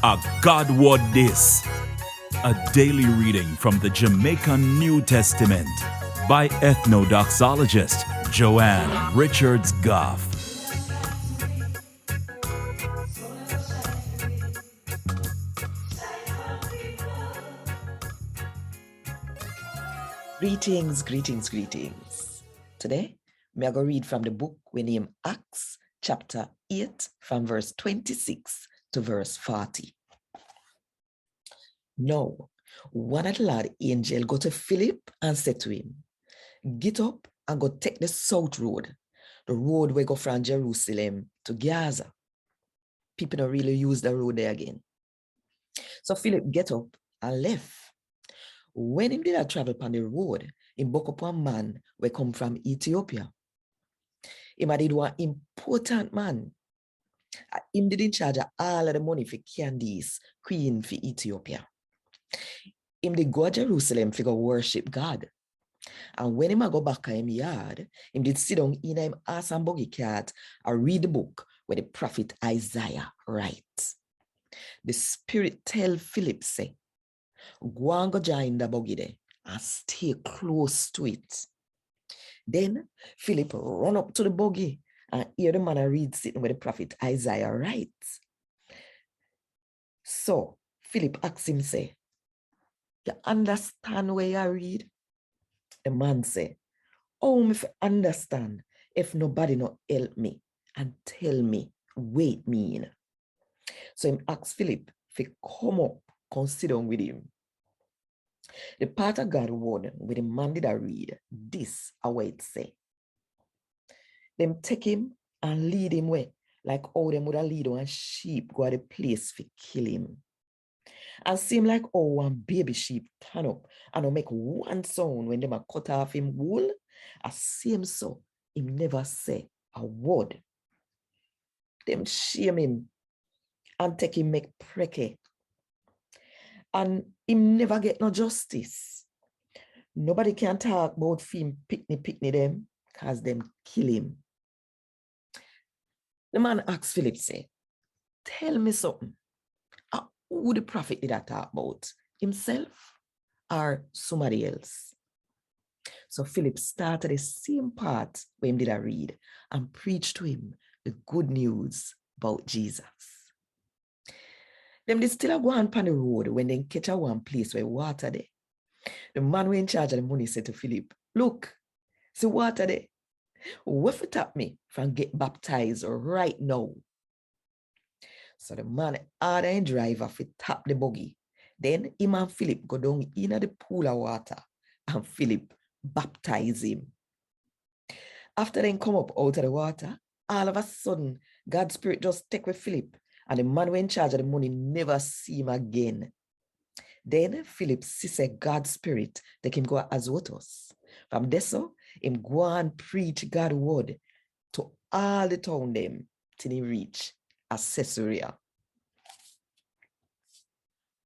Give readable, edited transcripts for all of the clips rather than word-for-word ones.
A God WOD this. A daily reading from the Jamaican New Testament by Ethnodoxologist Joanne Richards Goffe. Greetings. Today, we are going to read from the book we name Acts chapter 8 from verse 26 to verse 40. Now, one of the Lord angel go to Philip and said to him, "Get up and go take the south road, the road where go from Jerusalem to Gaza." People don't really use the road there again. So Philip get up and left. When him did a travel upon the road, him buck up one man where come from Ethiopia. Him did one important man. Him did in charge of all of the money for Candice, queen for Ethiopia. Him did go to Jerusalem for go worship God. And when him go back to him yard, him did sit down in him ass and buggy cart and read the book where the prophet Isaiah writes. The Spirit tell Philip say, "Go and go join the buggy there and stay close to it." Then Philip run up to the buggy and hear the man read sitting where the prophet Isaiah writes. So Philip asks him, say, "You understand where you read?" The man say, "Oh, me understand if nobody not help me and tell me wait mean." So him asks Philip to come up, consider with him. The part of God word with the man did I read, this a way it say. Them take him and lead him where, like how them would have lead one sheep go to the place to kill him. And seem like one baby sheep turn up and make one sound when them a cut off him wool, as same so him never say a word. Them shame him and take him make preke. And him never get no justice. Nobody can talk about him pickney them, cause them kill him. The man asks Philip, say, "Tell me something. Who the prophet did I talk about? Himself or somebody else?" So Philip started the same part where him did I read and preached to him the good news about Jesus. Them did still go on the road when they catch a one place where water there. The man who in charge of the money said to Philip, "Look, see water there. What it tap me from get baptized right now?" So the man ordered the driver to tap the buggy. Then him and Philip go down in the pool of water and Philip baptize him. After they come up out of the water, all of a sudden, God's Spirit just take with Philip and the man who in charge of the money never see him again. Then Philip see God's Spirit take him go Azotus. From there so, him go and preach God's word to all the town them till he reach Caesarea.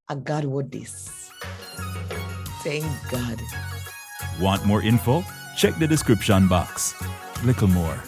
A God word this. Thank God. Want more info? Check the description box. Little more.